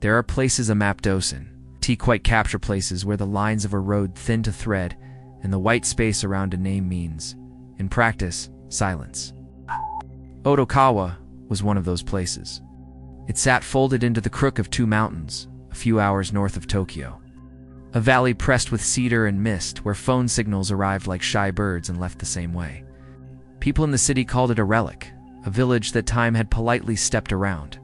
There are places a map doesn't quite capture, places where the lines of a road thin to thread and the white space around a name means, in practice, silence. Otokawa was one of those places. It sat folded into the crook of two mountains, a few hours north of Tokyo. A valley pressed with cedar and mist where phone signals arrived like shy birds and left the same way. People in the city called it a relic, a village that time had politely stepped around.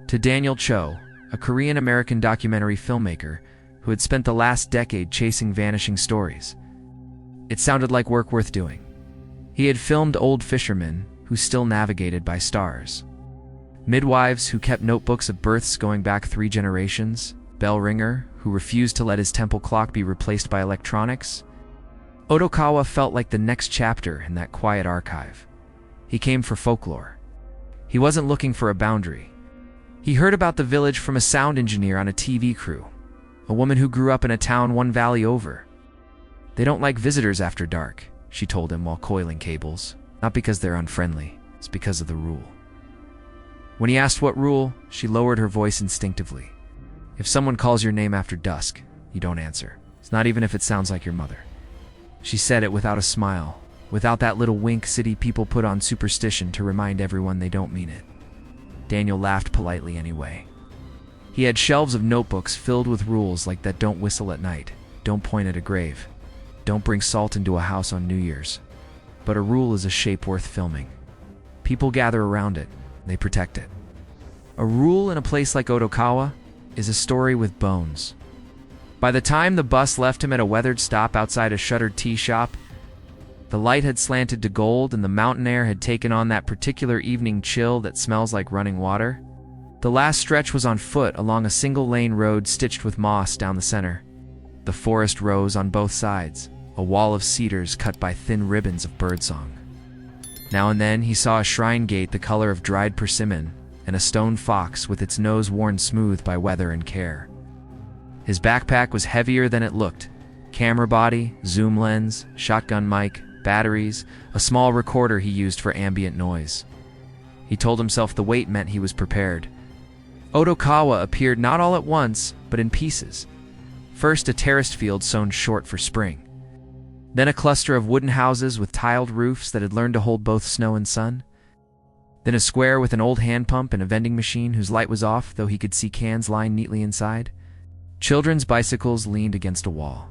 To Daniel Cho, a Korean-American documentary filmmaker who had spent the last decade chasing vanishing stories, it sounded like work worth doing. He had filmed old fishermen who still navigated by stars, midwives who kept notebooks of births going back 3 generations, bell ringer who refused to let his temple clock be replaced by electronics. Otokawa felt like the next chapter in that quiet archive. He came for folklore. He wasn't looking for a boundary. He heard about the village from a sound engineer on a TV crew, a woman who grew up in a town one valley over. They don't like visitors after dark, she told him while coiling cables. Not because they're unfriendly, it's because of the rule. When he asked what rule, she lowered her voice instinctively. If someone calls your name after dusk, you don't answer. It's not even if it sounds like your mother. She said it without a smile, without that little wink city people put on superstition to remind everyone they don't mean it. Daniel laughed politely anyway. He had shelves of notebooks filled with rules like that: don't whistle at night, don't point at a grave, don't bring salt into a house on New Year's. But a rule is a shape worth filming. People gather around it, they protect it. A rule in a place like Otokawa is a story with bones. By the time the bus left him at a weathered stop outside a shuttered tea shop, the light had slanted to gold and the mountain air had taken on that particular evening chill that smells like running water. The last stretch was on foot along a single-lane road stitched with moss down the center. The forest rose on both sides, a wall of cedars cut by thin ribbons of birdsong. Now and then he saw a shrine gate the color of dried persimmon and a stone fox with its nose worn smooth by weather and care. His backpack was heavier than it looked. Camera body, zoom lens, shotgun mic, batteries, a small recorder he used for ambient noise. He told himself the weight meant he was prepared. Otokawa appeared not all at once, but in pieces. First a terraced field sown short for spring. Then a cluster of wooden houses with tiled roofs that had learned to hold both snow and sun. Then a square with an old hand pump and a vending machine whose light was off, though he could see cans lying neatly inside. Children's bicycles leaned against a wall.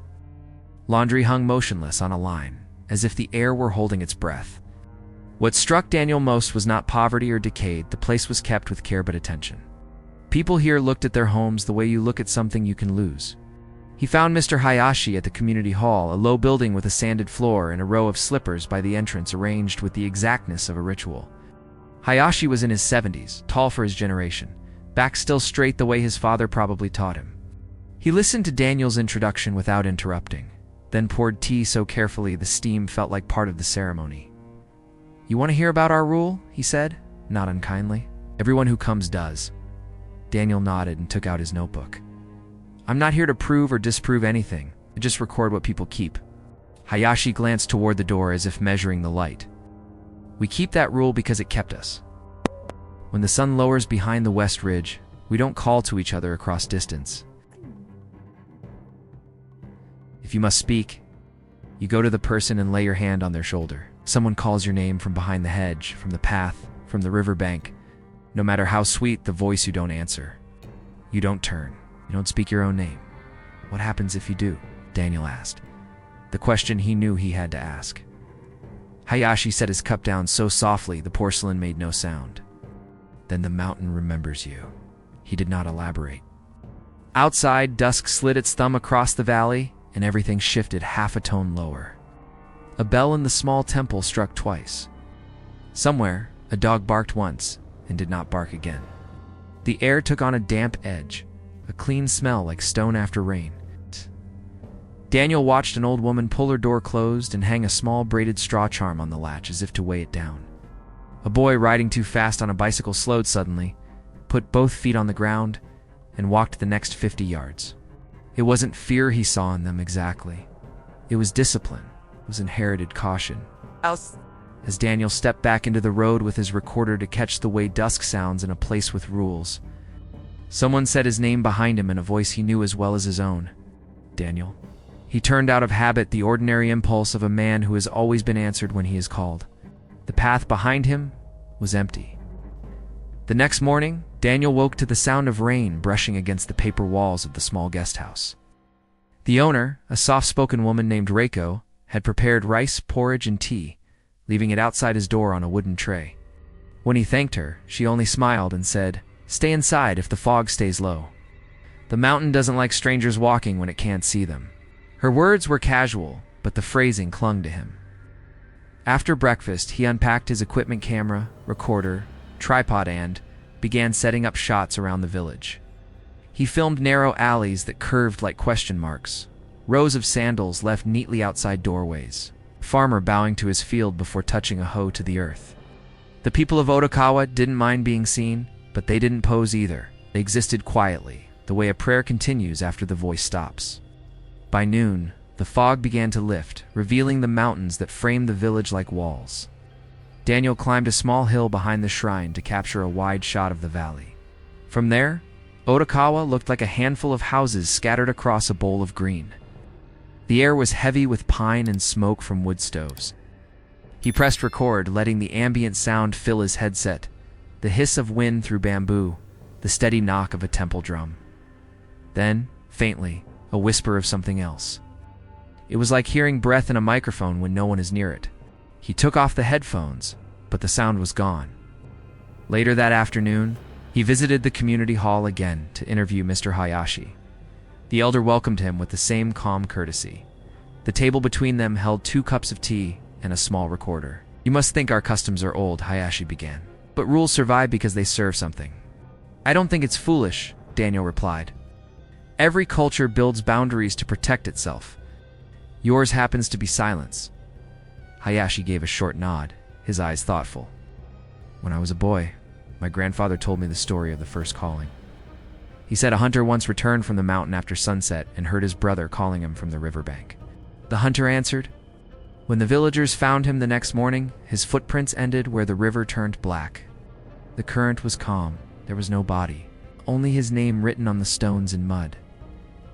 Laundry hung motionless on a line, as if the air were holding its breath. What struck Daniel most was not poverty or decay. The place was kept with care but attention. People here looked at their homes the way you look at something you can lose. He found Mr. Hayashi at the community hall, a low building with a sanded floor and a row of slippers by the entrance arranged with the exactness of a ritual. Hayashi was in his 70s, tall for his generation, back still straight the way his father probably taught him. He listened to Daniel's introduction without interrupting, then poured tea so carefully the steam felt like part of the ceremony. "You want to hear about our rule?" he said, not unkindly. "Everyone who comes does." Daniel nodded and took out his notebook. "I'm not here to prove or disprove anything. I just record what people keep." Hayashi glanced toward the door as if measuring the light. "We keep that rule because it kept us. When the sun lowers behind the west ridge, we don't call to each other across distance. If you must speak, you go to the person and lay your hand on their shoulder. Someone calls your name from behind the hedge, from the path, from the riverbank. No matter how sweet the voice, you don't answer. You don't turn. You don't speak your own name. What happens if you do?" Daniel asked. The question he knew he had to ask. Hayashi set his cup down so softly the porcelain made no sound. "Then the mountain remembers you." He did not elaborate. Outside, dusk slid its thumb across the valley, and everything shifted half a tone lower. A bell in the small temple struck twice. Somewhere, a dog barked once and did not bark again. The air took on a damp edge, a clean smell like stone after rain. Daniel watched an old woman pull her door closed and hang a small braided straw charm on the latch as if to weigh it down. A boy riding too fast on a bicycle slowed suddenly, put both feet on the ground, and walked the next 50 yards. It wasn't fear he saw in them exactly. It was discipline. It was inherited caution. As Daniel stepped back into the road with his recorder to catch the way dusk sounds in a place with rules, Someone said his name behind him in a voice he knew as well as his own. Daniel. He turned out of habit the ordinary impulse of a man who has always been answered when he is called. The path behind him was empty. The next morning, Daniel woke to the sound of rain brushing against the paper walls of the small guest house. The owner, a soft-spoken woman named Reiko, had prepared rice, porridge, and tea, leaving it outside his door on a wooden tray. When he thanked her, she only smiled and said, "Stay inside if the fog stays low. The mountain doesn't like strangers walking when it can't see them." Her words were casual, but the phrasing clung to him. After breakfast, he unpacked his equipment, camera, recorder, tripod, and began setting up shots around the village. He filmed narrow alleys that curved like question marks, rows of sandals left neatly outside doorways, a farmer bowing to his field before touching a hoe to the earth. The people of Otokawa didn't mind being seen, but they didn't pose either. They existed quietly, the way a prayer continues after the voice stops. By noon, the fog began to lift, revealing the mountains that framed the village like walls. Daniel climbed a small hill behind the shrine to capture a wide shot of the valley. From there, Otokawa looked like a handful of houses scattered across a bowl of green. The air was heavy with pine and smoke from wood stoves. He pressed record, letting the ambient sound fill his headset, the hiss of wind through bamboo, the steady knock of a temple drum. Then, faintly, a whisper of something else. It was like hearing breath in a microphone when no one is near it. He took off the headphones, but the sound was gone. Later that afternoon, he visited the community hall again to interview Mr. Hayashi. The elder welcomed him with the same calm courtesy. The table between them held 2 cups of tea and a small recorder. "You must think our customs are old," Hayashi began. "But rules survive because they serve something." "I don't think it's foolish," Daniel replied. "Every culture builds boundaries to protect itself. Yours happens to be silence." Hayashi gave a short nod, his eyes thoughtful. "When I was a boy, my grandfather told me the story of the first calling. He said a hunter once returned from the mountain after sunset and heard his brother calling him from the riverbank. The hunter answered. When the villagers found him the next morning, his footprints ended where the river turned black. The current was calm. There was no body, only his name written on the stones in mud."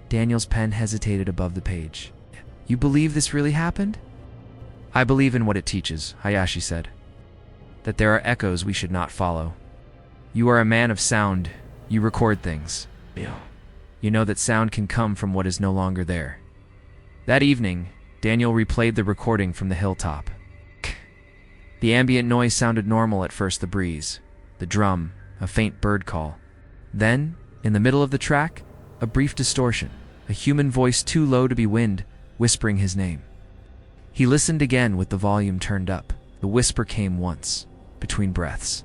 Daniel's pen hesitated above the page. "You believe this really happened?" "I believe in what it teaches," Hayashi said. "That there are echoes we should not follow. You are a man of sound. You record things. You know that sound can come from what is no longer there." That evening, Daniel replayed the recording from the hilltop. The ambient noise sounded normal at first: the breeze, the drum, a faint bird call. Then, in the middle of the track, a brief distortion, a human voice too low to be wind, whispering his name. He listened again with the volume turned up. The whisper came once, between breaths,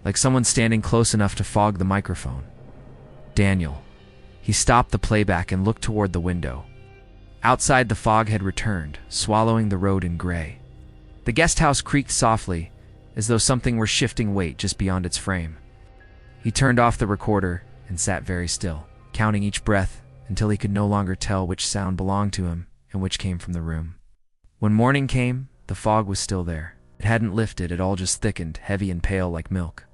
like someone standing close enough to fog the microphone. "Daniel." He stopped the playback and looked toward the window. Outside, the fog had returned, swallowing the road in gray. The guest house creaked softly, as though something were shifting weight just beyond its frame. He turned off the recorder and sat very still, counting each breath until he could no longer tell which sound belonged to him and which came from the room. When morning came, the fog was still there. It hadn't lifted, it all just thickened, heavy and pale like milk.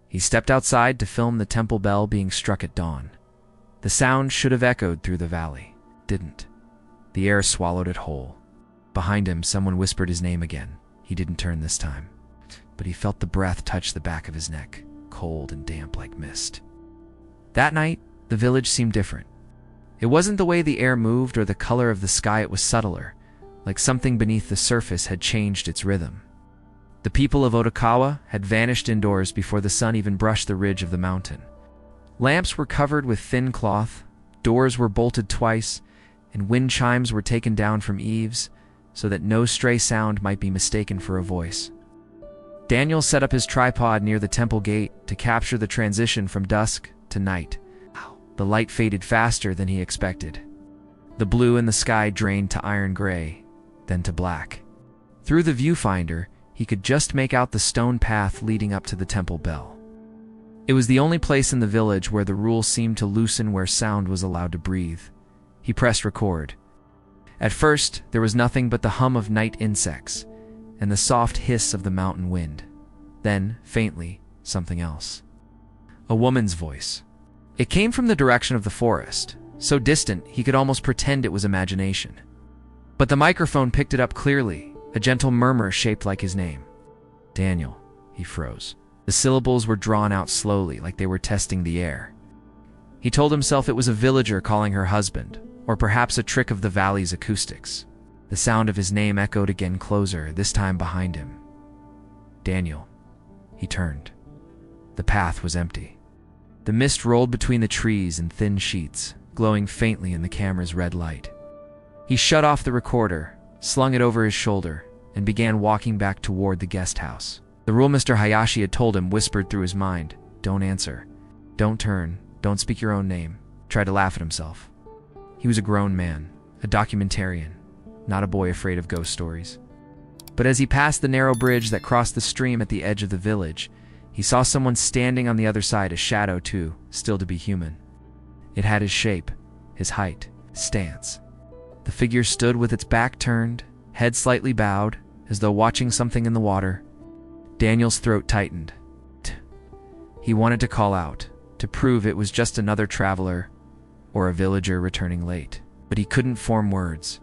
He stepped outside to film the temple bell being struck at dawn. The sound should have echoed through the valley. It didn't. The air swallowed it whole. Behind him, someone whispered his name again. He didn't turn this time, but he felt the breath touch the back of his neck, cold and damp like mist. That night, the village seemed different. It wasn't the way the air moved or the color of the sky, it was subtler, like something beneath the surface had changed its rhythm. The people of Otokawa had vanished indoors before the sun even brushed the ridge of the mountain. Lamps were covered with thin cloth, doors were bolted twice, and wind chimes were taken down from eaves so that no stray sound might be mistaken for a voice. Daniel set up his tripod near the temple gate to capture the transition from dusk to night. The light faded faster than he expected. The blue in the sky drained to iron gray, then to black. Through the viewfinder, he could just make out the stone path leading up to the temple bell. It was the only place in the village where the rule seemed to loosen, where sound was allowed to breathe. He pressed record. At first, there was nothing but the hum of night insects and the soft hiss of the mountain wind. Then, faintly, something else. A woman's voice. It came from the direction of the forest, so distant he could almost pretend it was imagination. But the microphone picked it up clearly, a gentle murmur shaped like his name. Daniel. He froze. The syllables were drawn out slowly, like they were testing the air. He told himself it was a villager calling her husband, or perhaps a trick of the valley's acoustics. The sound of his name echoed again closer, this time behind him. Daniel. He turned. The path was empty. The mist rolled between the trees in thin sheets, glowing faintly in the camera's red light. He shut off the recorder, slung it over his shoulder, and began walking back toward the guest house. The rule Mr. Hayashi had told him whispered through his mind, "Don't answer. Don't turn. Don't speak your own name." Tried to laugh at himself. He was a grown man, a documentarian, not a boy afraid of ghost stories. But as he passed the narrow bridge that crossed the stream at the edge of the village, he saw someone standing on the other side, a shadow too, still to be human. It had his shape, his height, stance. The figure stood with its back turned, head slightly bowed, as though watching something in the water. Daniel's throat tightened. He wanted to call out, to prove it was just another traveler or a villager returning late, but he couldn't form words.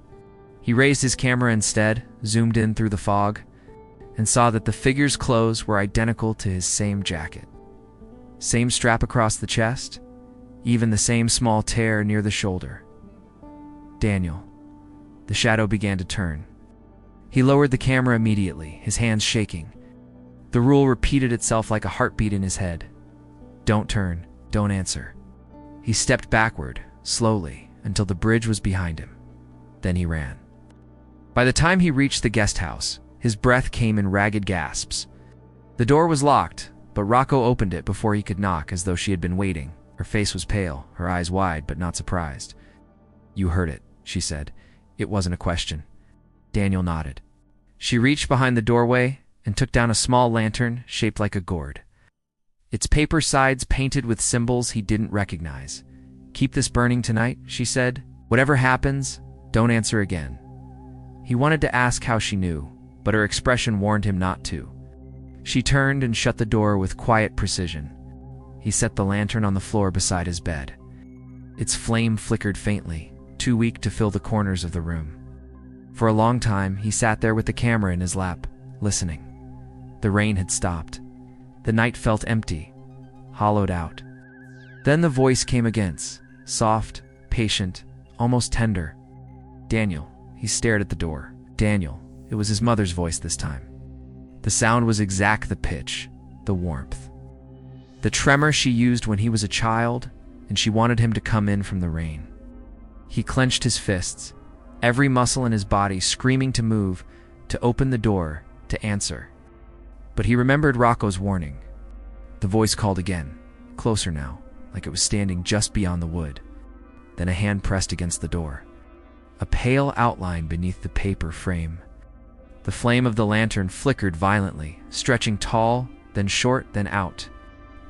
He raised his camera instead, zoomed in through the fog, and saw that the figure's clothes were identical to his same jacket. Same strap across the chest, even the same small tear near the shoulder. Daniel. The shadow began to turn. He lowered the camera immediately, his hands shaking. The rule repeated itself like a heartbeat in his head. Don't turn, don't answer. He stepped backward, slowly, until the bridge was behind him. Then he ran. By the time he reached the guest house, his breath came in ragged gasps. The door was locked, but Rocco opened it before he could knock, as though she had been waiting. Her face was pale, her eyes wide, but not surprised. "You heard it," she said. It wasn't a question. Daniel nodded. She reached behind the doorway and took down a small lantern shaped like a gourd. Its paper sides painted with symbols he didn't recognize. "Keep this burning tonight," she said. "Whatever happens, don't answer again." He wanted to ask how she knew, but her expression warned him not to. She turned and shut the door with quiet precision. He set the lantern on the floor beside his bed. Its flame flickered faintly, too weak to fill the corners of the room. For a long time, he sat there with the camera in his lap, listening. The rain had stopped. The night felt empty, hollowed out. Then the voice came again, soft, patient, almost tender. "Daniel." He stared at the door. Daniel. It was his mother's voice this time. The sound was exact, the pitch, the warmth. The tremor she used when he was a child, and she wanted him to come in from the rain. He clenched his fists, every muscle in his body screaming to move, to open the door, to answer. But he remembered Rocco's warning. The voice called again, closer now, like it was standing just beyond the wood. Then a hand pressed against the door. A pale outline beneath the paper frame. The flame of the lantern flickered violently, stretching tall, then short, then out.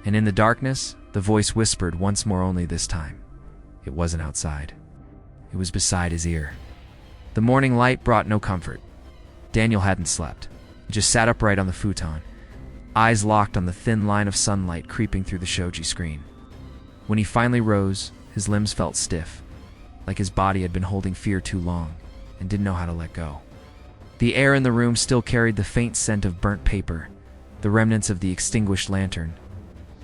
And in the darkness, the voice whispered once more, only this time. It wasn't outside. It was beside his ear. The morning light brought no comfort. Daniel hadn't slept. He just sat upright on the futon, eyes locked on the thin line of sunlight creeping through the shoji screen. When he finally rose, his limbs felt stiff, like his body had been holding fear too long and didn't know how to let go. The air in the room still carried the faint scent of burnt paper, the remnants of the extinguished lantern.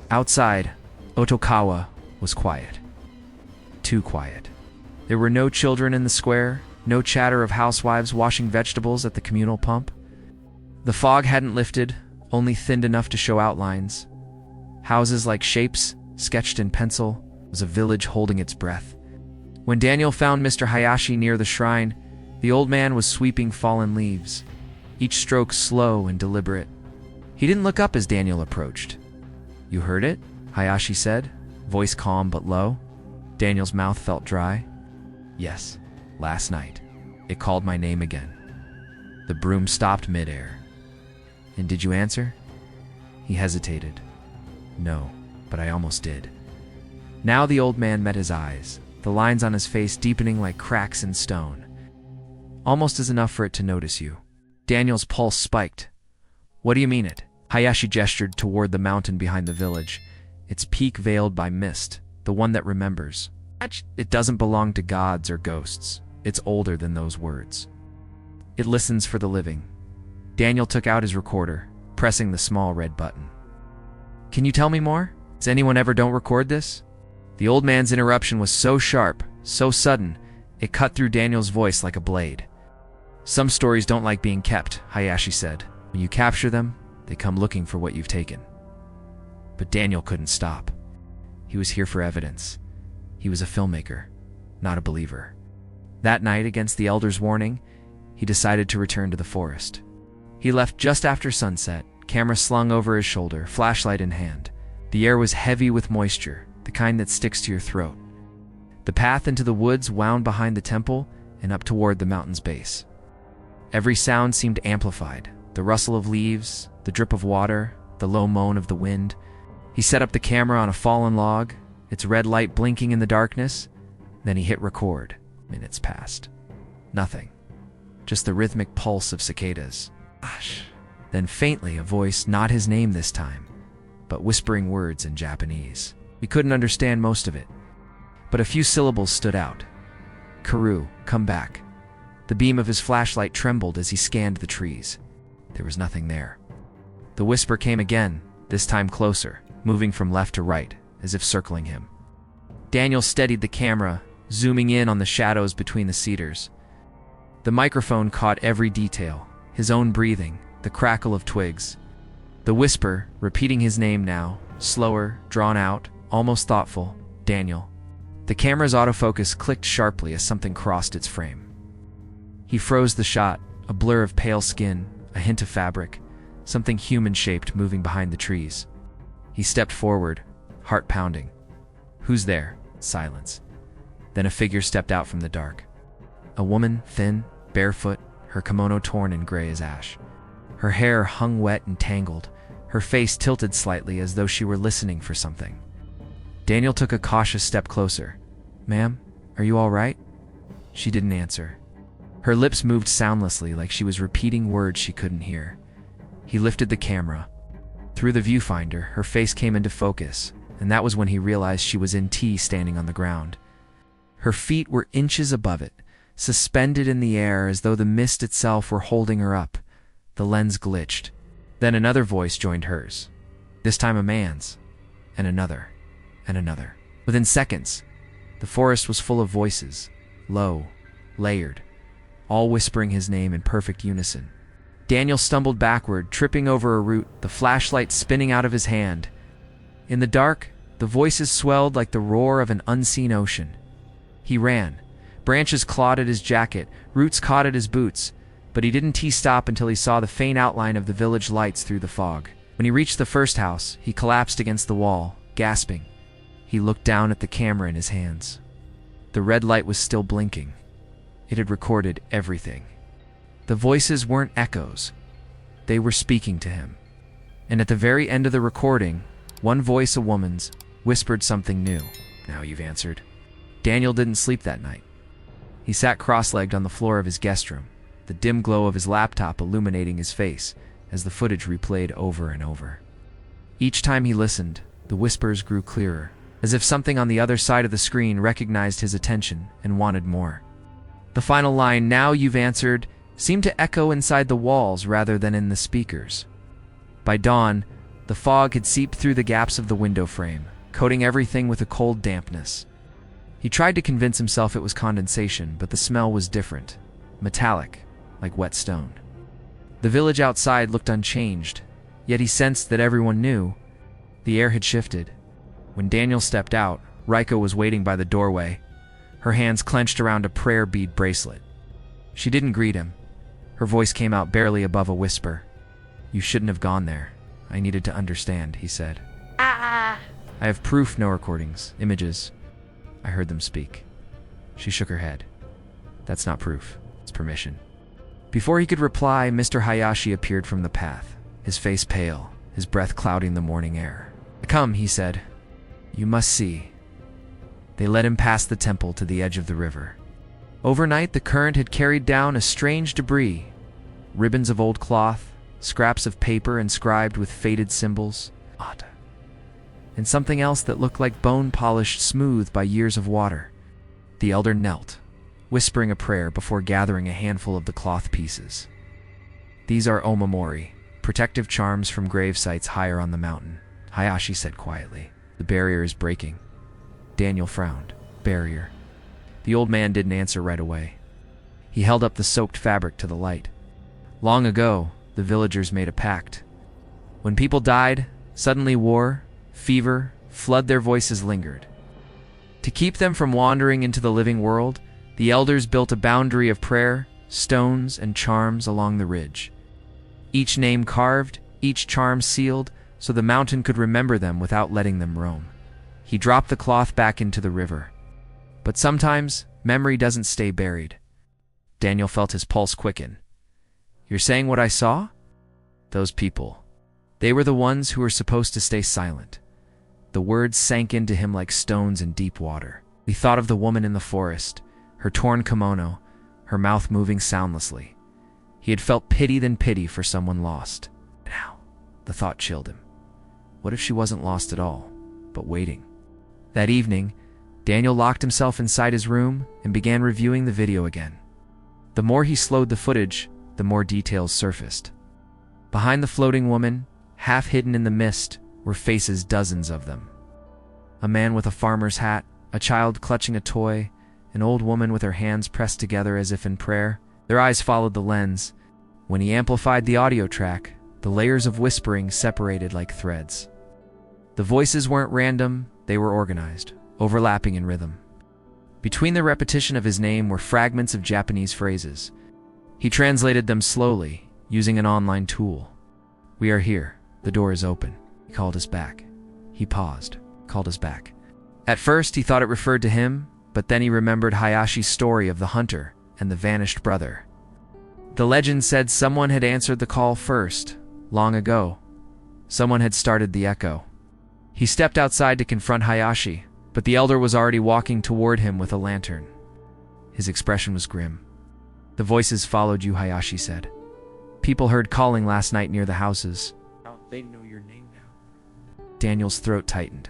Outside, Otokawa was quiet. Too quiet. There were no children in the square, no chatter of housewives washing vegetables at the communal pump. The fog hadn't lifted, only thinned enough to show outlines. Houses like shapes, sketched in pencil, was a village holding its breath. When Daniel found Mr. Hayashi near the shrine, the old man was sweeping fallen leaves, each stroke slow and deliberate. He didn't look up as Daniel approached. "You heard it?" Hayashi said, voice calm but low. Daniel's mouth felt dry. "Yes, last night. It called my name again." The broom stopped midair. "And did you answer?" He hesitated. "No, but I almost did." Now the old man met his eyes, the lines on his face deepening like cracks in stone. "Almost is enough for it to notice you." Daniel's pulse spiked. "What do you mean it?" Hayashi gestured toward the mountain behind the village, its peak veiled by mist, the one that remembers. It doesn't belong to gods or ghosts. It's older than those words. It listens for the living. Daniel took out his recorder, pressing the small red button. Can you tell me more? Does anyone ever don't record this? The old man's interruption was so sharp, so sudden, it cut through Daniel's voice like a blade. Some stories don't like being kept, Hayashi said. When you capture them, they come looking for what you've taken. But Daniel couldn't stop. He was here for evidence. He was a filmmaker, not a believer. That night, against the elder's warning, he decided to return to the forest. He left just after sunset, camera slung over his shoulder, flashlight in hand. The air was heavy with moisture, the kind that sticks to your throat. The path into the woods wound behind the temple and up toward the mountain's base. Every sound seemed amplified, the rustle of leaves, the drip of water, the low moan of the wind. He set up the camera on a fallen log, its red light blinking in the darkness. Then he hit record. Minutes passed. Nothing. Just the rhythmic pulse of cicadas. Gosh. Then faintly a voice, not his name this time, but whispering words in Japanese. We couldn't understand most of it, but a few syllables stood out. Karu, come back. The beam of his flashlight trembled as he scanned the trees. There was nothing there. The whisper came again, this time closer, moving from left to right, as if circling him. Daniel steadied the camera, zooming in on the shadows between the cedars. The microphone caught every detail, his own breathing, the crackle of twigs. The whisper, repeating his name now, slower, drawn out, almost thoughtful, Daniel. The camera's autofocus clicked sharply as something crossed its frame. He froze the shot, a blur of pale skin, a hint of fabric, something human-shaped moving behind the trees. He stepped forward, heart pounding. Who's there? Silence. Then a figure stepped out from the dark. A woman, thin, barefoot, her kimono torn and gray as ash. Her hair hung wet and tangled, her face tilted slightly as though she were listening for something. Daniel took a cautious step closer. Ma'am, are you all right? She didn't answer. Her lips moved soundlessly like she was repeating words she couldn't hear. He lifted the camera. Through the viewfinder, her face came into focus, and that was when he realized she was in T standing on the ground. Her feet were inches above it, suspended in the air as though the mist itself were holding her up. The lens glitched. Then another voice joined hers. This time a man's, and another, and another. Within seconds, the forest was full of voices, low, layered, all whispering his name in perfect unison. Daniel stumbled backward, tripping over a root, the flashlight spinning out of his hand. In the dark, the voices swelled like the roar of an unseen ocean. He ran. Branches clawed at his jacket, roots caught at his boots, but he didn't stop until he saw the faint outline of the village lights through the fog. When he reached the first house, he collapsed against the wall, gasping. He looked down at the camera in his hands. The red light was still blinking. It had recorded everything. The voices weren't echoes. They were speaking to him. And at the very end of the recording, one voice, a woman's, whispered something new. Now you've answered. Daniel didn't sleep that night. He sat cross-legged on the floor of his guest room, the dim glow of his laptop illuminating his face as the footage replayed over and over. Each time he listened, the whispers grew clearer, as if something on the other side of the screen recognized his attention and wanted more. The final line, now you've answered, seemed to echo inside the walls rather than in the speakers. By dawn, the fog had seeped through the gaps of the window frame, coating everything with a cold dampness. He tried to convince himself it was condensation, but the smell was different, metallic, like wet stone. The village outside looked unchanged, yet he sensed that everyone knew. The air had shifted. When Daniel stepped out, Raiko was waiting by the doorway, her hands clenched around a prayer bead bracelet. She didn't greet him. Her voice came out barely above a whisper. You shouldn't have gone there. I needed to understand, he said. I have proof, no recordings, images. I heard them speak. She shook her head. That's not proof. It's permission. Before he could reply, Mr. Hayashi appeared from the path, his face pale, his breath clouding the morning air. Come, he said. You must see. They led him past the temple to the edge of the river. Overnight, the current had carried down a strange debris, ribbons of old cloth, scraps of paper inscribed with faded symbols. and something else that looked like bone polished smooth by years of water. The elder knelt, whispering a prayer before gathering a handful of the cloth pieces. "These are omamori, protective charms from grave sites higher on the mountain," Hayashi said quietly. "The barrier is breaking." Daniel frowned. "Barrier?" The old man didn't answer right away. He held up the soaked fabric to the light. "Long ago, the villagers made a pact. When people died, suddenly war, fever, flood, their voices lingered. To keep them from wandering into the living world, the elders built a boundary of prayer, stones, and charms along the ridge. Each name carved, each charm sealed, so the mountain could remember them without letting them roam." He dropped the cloth back into the river. "But sometimes, memory doesn't stay buried." Daniel felt his pulse quicken. "You're saying what I saw?" "Those people. They were the ones who were supposed to stay silent." The words sank into him like stones in deep water. He thought of the woman in the forest, her torn kimono, her mouth moving soundlessly. He had felt pity than pity for someone lost. Now, the thought chilled him. What if she wasn't lost at all, but waiting? That evening, Daniel locked himself inside his room and began reviewing the video again. The more he slowed the footage, the more details surfaced. Behind the floating woman, half hidden in the mist, were faces, dozens of them. A man with a farmer's hat, a child clutching a toy, an old woman with her hands pressed together as if in prayer. Their eyes followed the lens. When he amplified the audio track, the layers of whispering separated like threads. The voices weren't random, they were organized, overlapping in rhythm. Between the repetition of his name were fragments of Japanese phrases. He translated them slowly, using an online tool. "We are here. The door is open." He called us back. He paused, called us back. At first, he thought it referred to him, but then he remembered Hayashi's story of the hunter and the vanished brother. The legend said someone had answered the call first, long ago. Someone had started the echo. He stepped outside to confront Hayashi, but the elder was already walking toward him with a lantern. His expression was grim. "The voices followed you," Hayashi said. "People heard calling last night near the houses." "They know your name now." Daniel's throat tightened.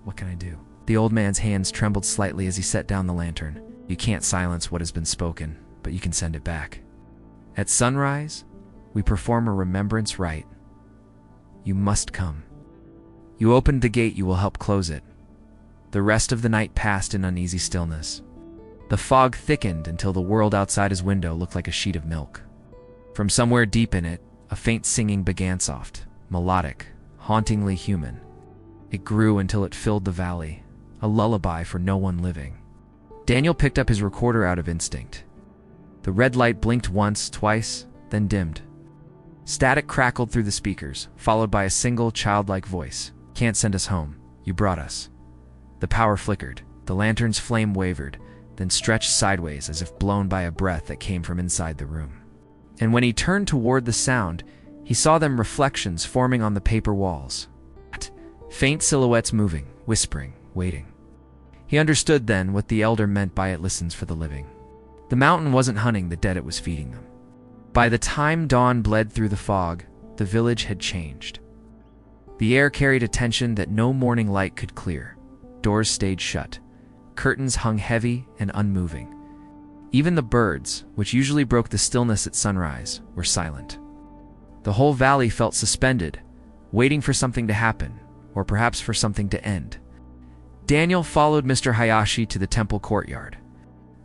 What can I do? The old man's hands trembled slightly as he set down the lantern. "You can't silence what has been spoken, but you can send it back. At sunrise, we perform a remembrance rite. You must come. You opened the gate, you will help close it." The rest of the night passed in uneasy stillness. The fog thickened until the world outside his window looked like a sheet of milk. From somewhere deep in it, a faint singing began, soft, melodic, hauntingly human. It grew until it filled the valley, a lullaby for no one living. Daniel picked up his recorder out of instinct. The red light blinked once, twice, then dimmed. Static crackled through the speakers, followed by a single childlike voice. "Can't send us home. You brought us." The power flickered. The lantern's flame wavered, then stretched sideways as if blown by a breath that came from inside the room. And when he turned toward the sound, he saw them reflections forming on the paper walls. Faint silhouettes moving, whispering, waiting. He understood then what the elder meant by "it listens for the living." The mountain wasn't hunting the dead, it was feeding them. By the time dawn bled through the fog, the village had changed. The air carried a tension that no morning light could clear. Doors stayed shut. Curtains hung heavy and unmoving. Even the birds, which usually broke the stillness at sunrise, were silent. The whole valley felt suspended, waiting for something to happen, or perhaps for something to end. Daniel followed Mr. Hayashi to the temple courtyard.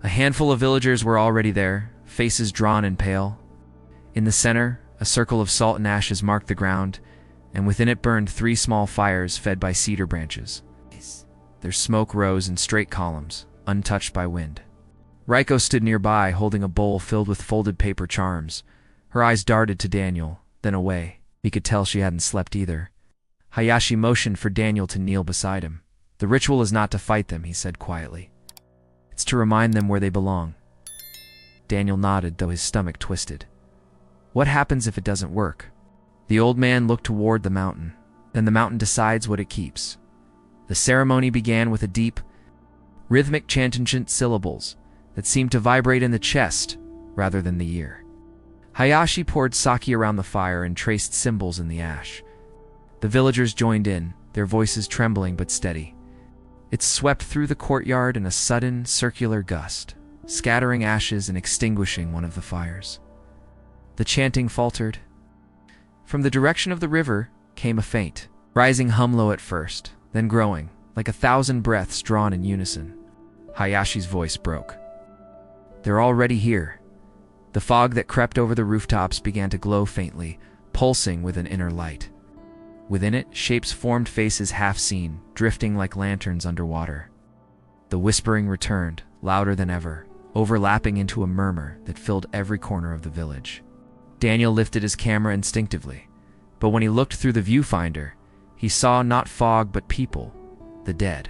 A handful of villagers were already there, faces drawn and pale. In the center, a circle of salt and ashes marked the ground, and within it burned 3 small fires fed by cedar branches. Their smoke rose in straight columns, untouched by wind. Raiko stood nearby, holding a bowl filled with folded paper charms. Her eyes darted to Daniel, then away. He could tell she hadn't slept either. Hayashi motioned for Daniel to kneel beside him. "The ritual is not to fight them," he said quietly. "It's to remind them where they belong." Daniel nodded, though his stomach twisted. "What happens if it doesn't work?" The old man looked toward the mountain. "Then the mountain decides what it keeps." The ceremony began with a deep, rhythmic chantant syllables that seemed to vibrate in the chest rather than the ear. Hayashi poured sake around the fire and traced symbols in the ash. The villagers joined in, their voices trembling but steady. It swept through the courtyard in a sudden, circular gust, scattering ashes and extinguishing one of the fires. The chanting faltered. From the direction of the river came a faint, rising hum low at first, then growing, like 1,000 breaths drawn in unison. Hayashi's voice broke. "They're already here." The fog that crept over the rooftops began to glow faintly, pulsing with an inner light. Within it, shapes formed, faces half seen, drifting like lanterns underwater. The whispering returned, louder than ever, overlapping into a murmur that filled every corner of the village. Daniel lifted his camera instinctively, but when he looked through the viewfinder, he saw not fog but people, the dead.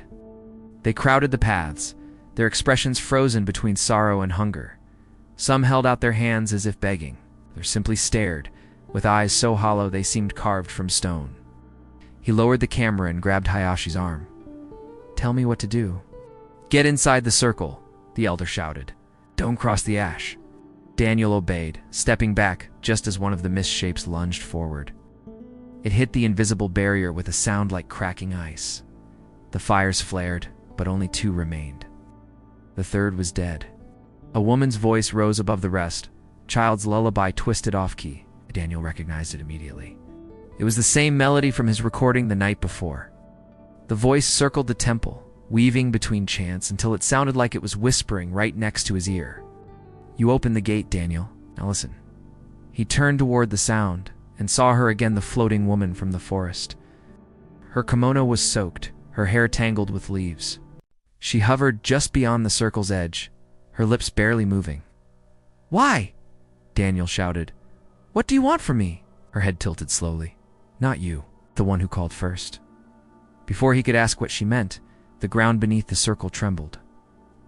They crowded the paths, their expressions frozen between sorrow and hunger. Some held out their hands as if begging, others simply stared, with eyes so hollow they seemed carved from stone. He lowered the camera and grabbed Hayashi's arm. "Tell me what to do." "Get inside the circle," the elder shouted. "Don't cross the ash." Daniel obeyed, stepping back just as one of the mist shapes lunged forward. It hit the invisible barrier with a sound like cracking ice. The fires flared, but only 2 remained. The third was dead. A woman's voice rose above the rest, child's lullaby twisted off-key. Daniel recognized it immediately. It was the same melody from his recording the night before. The voice circled the temple, weaving between chants until it sounded like it was whispering right next to his ear. "You opened the gate, Daniel. Now listen." He turned toward the sound and saw her again, the floating woman from the forest. Her kimono was soaked, her hair tangled with leaves. She hovered just beyond the circle's edge, her lips barely moving. "Why?" Daniel shouted. "What do you want from me?" Her head tilted slowly. "Not you, the one who called first." Before he could ask what she meant, the ground beneath the circle trembled.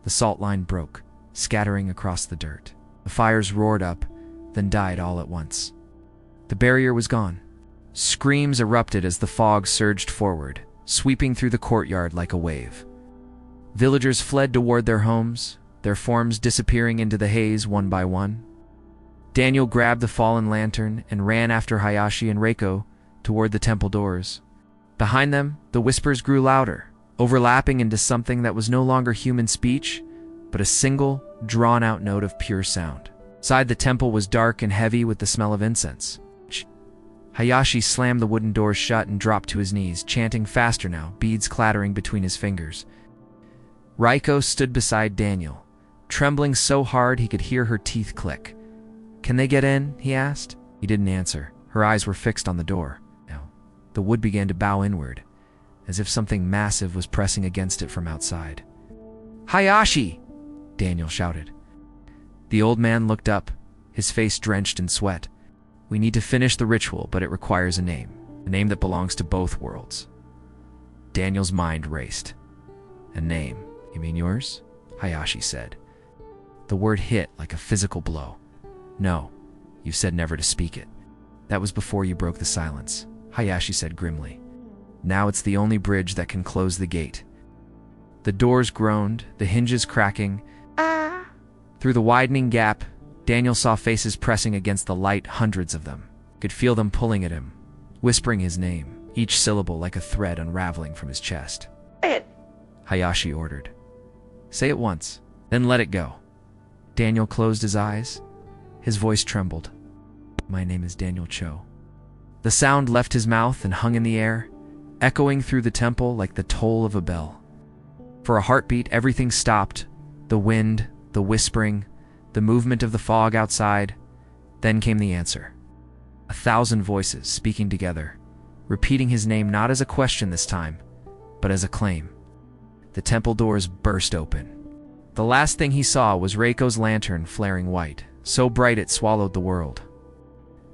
The salt line broke, scattering across the dirt. The fires roared up, then died all at once. The barrier was gone. Screams erupted as the fog surged forward, sweeping through the courtyard like a wave. Villagers fled toward their homes, their forms disappearing into the haze one by one. Daniel grabbed the fallen lantern and ran after Hayashi and Reiko toward the temple doors. Behind them, the whispers grew louder, overlapping into something that was no longer human speech, but a single, drawn-out note of pure sound. Inside the temple was dark and heavy with the smell of incense. Hayashi slammed the wooden doors shut and dropped to his knees, chanting faster now, beads clattering between his fingers. Reiko stood beside Daniel, trembling so hard he could hear her teeth click. "Can they get in?" he asked. He didn't answer. Her eyes were fixed on the door. Now, the wood began to bow inward, as if something massive was pressing against it from outside. "Hayashi!" Daniel shouted. The old man looked up, his face drenched in sweat. "We need to finish the ritual, but it requires a name that belongs to both worlds." Daniel's mind raced. "A name? You mean yours?" Hayashi said. The word hit like a physical blow. "No, you said never to speak it. That was before you broke the silence," Hayashi said grimly. "Now it's the only bridge that can close the gate." The doors groaned, the hinges cracking. "Ah!" Through the widening gap, Daniel saw faces pressing against the light, hundreds of them. Could feel them pulling at him, whispering his name, each syllable like a thread unraveling from his chest. "Say it," Hayashi ordered. "Say it once, then let it go." Daniel closed his eyes. His voice trembled. "My name is Daniel Cho." The sound left his mouth and hung in the air, echoing through the temple like the toll of a bell. For a heartbeat, everything stopped. The wind, the whispering, the movement of the fog outside. Then came the answer. 1,000 voices speaking together, repeating his name not as a question this time, but as a claim. The temple doors burst open. The last thing he saw was Reiko's lantern flaring white, so bright it swallowed the world.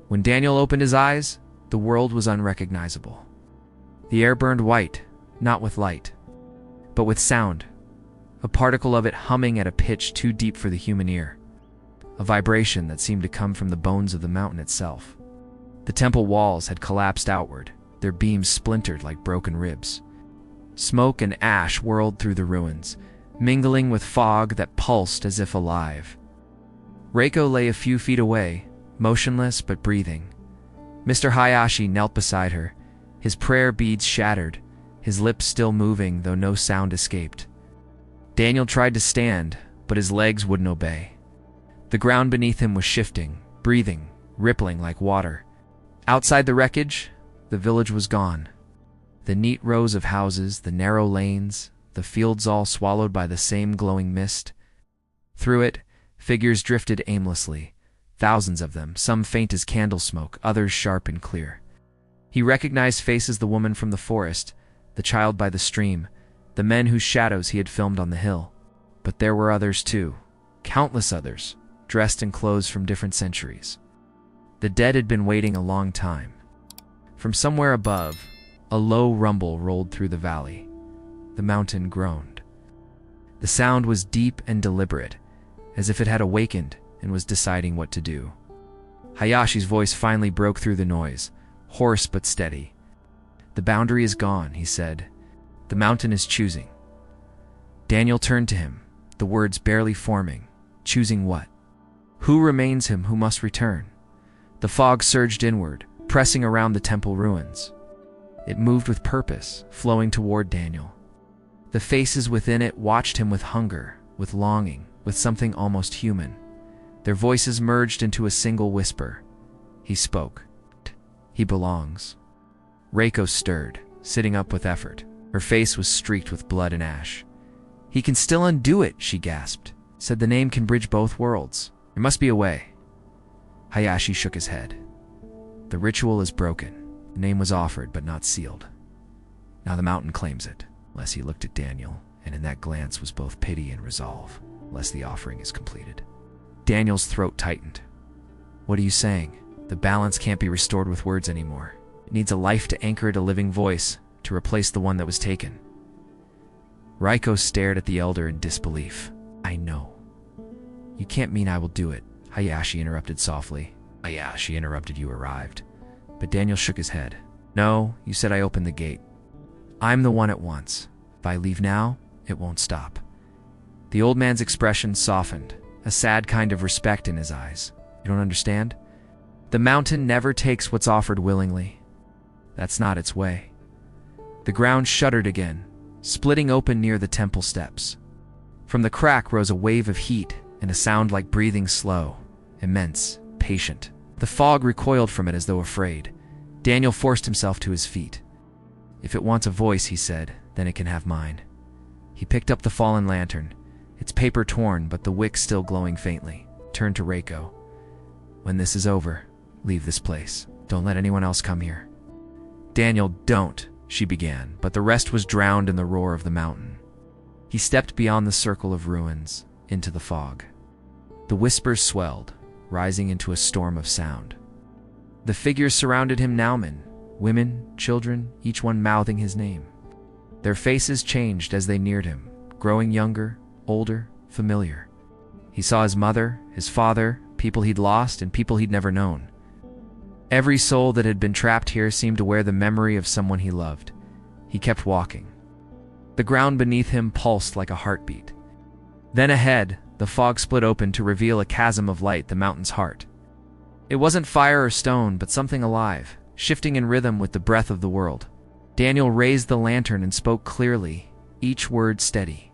When Daniel opened his eyes, the world was unrecognizable. The air burned white, not with light, but with sound, a particle of it humming at a pitch too deep for the human ear, a vibration that seemed to come from the bones of the mountain itself. The temple walls had collapsed outward, their beams splintered like broken ribs. Smoke and ash whirled through the ruins, mingling with fog that pulsed as if alive. Reiko lay a few feet away, motionless but breathing. Mr. Hayashi knelt beside her, his prayer beads shattered, his lips still moving, though no sound escaped. Daniel tried to stand, but his legs wouldn't obey. The ground beneath him was shifting, breathing, rippling like water. Outside the wreckage, the village was gone. The neat rows of houses, the narrow lanes, the fields all swallowed by the same glowing mist. Through it, figures drifted aimlessly, thousands of them, some faint as candle smoke, others sharp and clear. He recognized faces: the woman from the forest, the child by the stream, the men whose shadows he had filmed on the hill. But there were others too, countless others, dressed in clothes from different centuries. The dead had been waiting a long time. From somewhere above, a low rumble rolled through the valley. The mountain groaned. The sound was deep and deliberate, as if it had awakened and was deciding what to do. Hayashi's voice finally broke through the noise, hoarse but steady. "The boundary is gone," he said. "The mountain is choosing." Daniel turned to him, the words barely forming. Choosing what? Who remains him who must return? The fog surged inward, pressing around the temple ruins. It moved with purpose, flowing toward Daniel. The faces within it watched him with hunger, with longing, with something almost human. Their voices merged into a single whisper. He spoke. "He belongs." Reiko stirred, sitting up with effort. Her face was streaked with blood and ash. "He can still undo it," she gasped. "Said the name can bridge both worlds. There must be a way." Hayashi shook his head. "The ritual is broken. The name was offered, but not sealed. Now the mountain claims it." Leslie looked at Daniel, and in that glance was both pity and resolve, lest the offering is completed. Daniel's throat tightened. "What are you saying? The balance can't be restored with words anymore. It needs a life to anchor it, a living voice, to replace the one that was taken." Reiko stared at the elder in disbelief. "I know." "You can't mean I will do it," Hayashi interrupted softly. "Hayashi interrupted, you arrived." But Daniel shook his head. "No, you said I opened the gate. I'm the one at once. If I leave now, it won't stop." The old man's expression softened, a sad kind of respect in his eyes. "You don't understand? The mountain never takes what's offered willingly. That's not its way." The ground shuddered again, splitting open near the temple steps. From the crack rose a wave of heat and a sound like breathing, slow, immense, patient. The fog recoiled from it as though afraid. Daniel forced himself to his feet. "If it wants a voice," he said, "then it can have mine." He picked up the fallen lantern, its paper torn but the wick still glowing faintly, turned to Reiko. "When this is over, leave this place. Don't let anyone else come here." "Daniel, don't," she began, but the rest was drowned in the roar of the mountain. He stepped beyond the circle of ruins, into the fog. The whispers swelled, rising into a storm of sound. The figures surrounded him now, men, women, children, each one mouthing his name. Their faces changed as they neared him, growing younger, older, familiar. He saw his mother, his father, people he'd lost and people he'd never known. Every soul that had been trapped here seemed to wear the memory of someone he loved. He kept walking. The ground beneath him pulsed like a heartbeat. Then ahead, the fog split open to reveal a chasm of light, the mountain's heart. It wasn't fire or stone, but something alive, shifting in rhythm with the breath of the world. Daniel raised the lantern and spoke clearly, each word steady.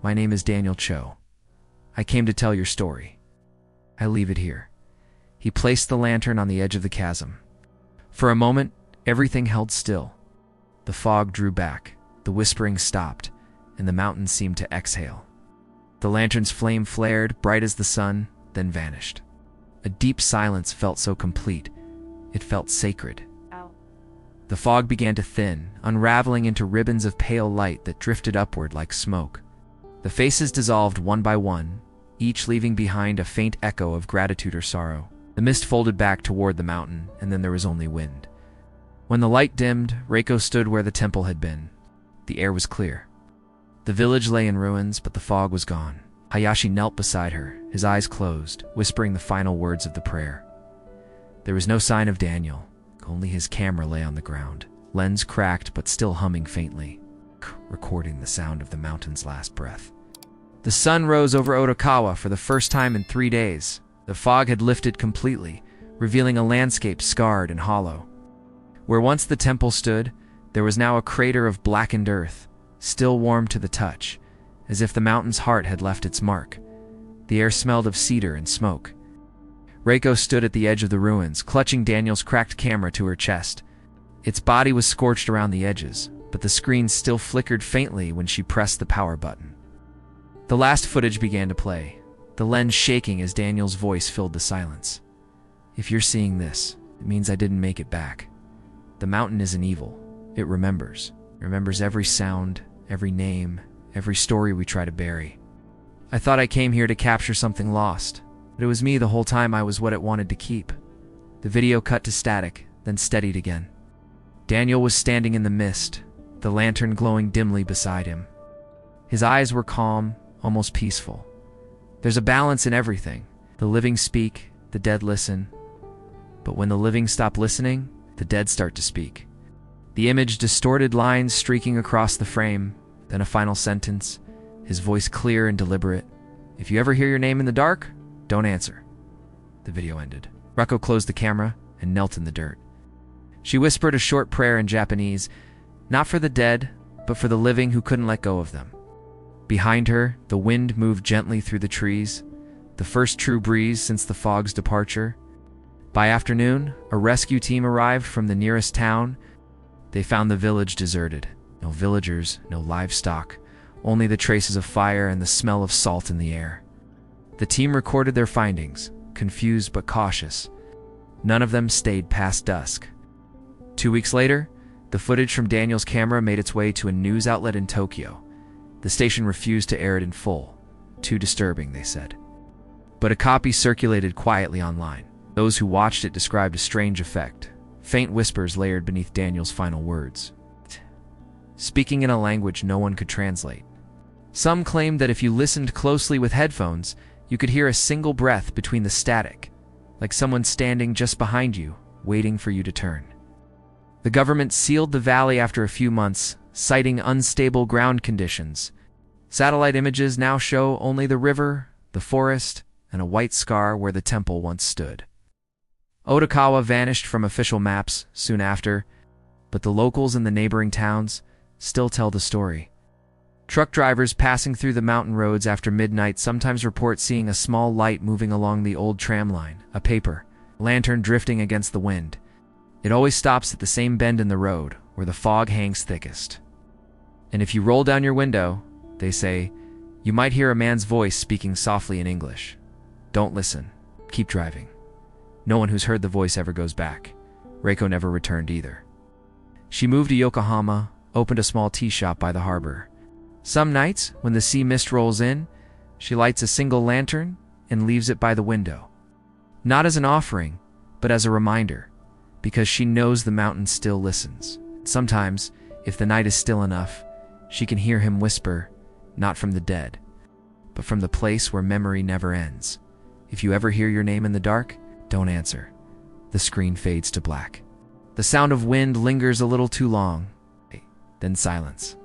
"My name is Daniel Cho. I came to tell your story. I leave it here." He placed the lantern on the edge of the chasm. For a moment, everything held still. The fog drew back, the whispering stopped, and the mountain seemed to exhale. The lantern's flame flared, bright as the sun, then vanished. A deep silence felt so complete, it felt sacred. The fog began to thin, unraveling into ribbons of pale light that drifted upward like smoke. The faces dissolved one by one, each leaving behind a faint echo of gratitude or sorrow. The mist folded back toward the mountain, and then there was only wind. When the light dimmed, Reiko stood where the temple had been. The air was clear. The village lay in ruins, but the fog was gone. Hayashi knelt beside her, his eyes closed, whispering the final words of the prayer. There was no sign of Daniel. Only his camera lay on the ground, lens cracked but still humming faintly, recording the sound of the mountain's last breath. The sun rose over Otokawa for the first time in 3 days. The fog had lifted completely, revealing a landscape scarred and hollow. Where once the temple stood, There was now a crater of blackened earth, still warm to the touch, as if the mountain's heart had left its mark. The air smelled of cedar and smoke. Reiko stood at the edge of the ruins, clutching Daniel's cracked camera to her chest. Its body was scorched around the edges, but the screen still flickered faintly when she pressed the power button. The last footage began to play, the lens shaking as Daniel's voice filled the silence. "If you're seeing this, it means I didn't make it back. The mountain isn't evil. It remembers. It remembers every sound, every name, every story we try to bury. I thought I came here to capture something lost, but it was me the whole time. I was what it wanted to keep." The video cut to static, then steadied again. Daniel was standing in the mist, the lantern glowing dimly beside him. His eyes were calm, almost peaceful. There's a balance in everything. The living speak, the dead listen. But when the living stop listening, the dead start to speak. The image distorted lines streaking across the frame, then a final sentence, his voice clear and deliberate. "If you ever hear your name in the dark, don't answer." The video ended. Reiko closed the camera and knelt in the dirt. She whispered a short prayer in Japanese, not for the dead, but for the living who couldn't let go of them. Behind her, the wind moved gently through the trees, the first true breeze since the fog's departure. By afternoon, a rescue team arrived from the nearest town. They found the village deserted. No villagers, no livestock, only the traces of fire and the smell of salt in the air. The team recorded their findings, confused but cautious. None of them stayed past dusk. 2 weeks later, the footage from Daniel's camera made its way to a news outlet in Tokyo. The station refused to air it in full. Too disturbing, they said. But a copy circulated quietly online. Those who watched it described a strange effect, faint whispers layered beneath Daniel's final words, speaking in a language no one could translate. Some claimed that if you listened closely with headphones, you could hear a single breath between the static, like someone standing just behind you, waiting for you to turn. The government sealed the valley after a few months, citing unstable ground conditions. Satellite images now show only the river, the forest, and a white scar where the temple once stood. Otokawa vanished from official maps soon after, but the locals in the neighboring towns still tell the story. Truck drivers passing through the mountain roads after midnight sometimes report seeing a small light moving along the old tram line, a paper lantern drifting against the wind. It always stops at the same bend in the road, where the fog hangs thickest. And if you roll down your window, they say, you might hear a man's voice speaking softly in English. Don't listen. Keep driving. No one who's heard the voice ever goes back. Reiko never returned either. She moved to Yokohama, opened a small tea shop by the harbor. Some nights, when the sea mist rolls in, she lights a single lantern and leaves it by the window. Not as an offering, but as a reminder, because she knows the mountain still listens. Sometimes, if the night is still enough, she can hear him whisper, not from the dead, but from the place where memory never ends. If you ever hear your name in the dark, don't answer. The screen fades to black. The sound of wind lingers a little too long, then silence.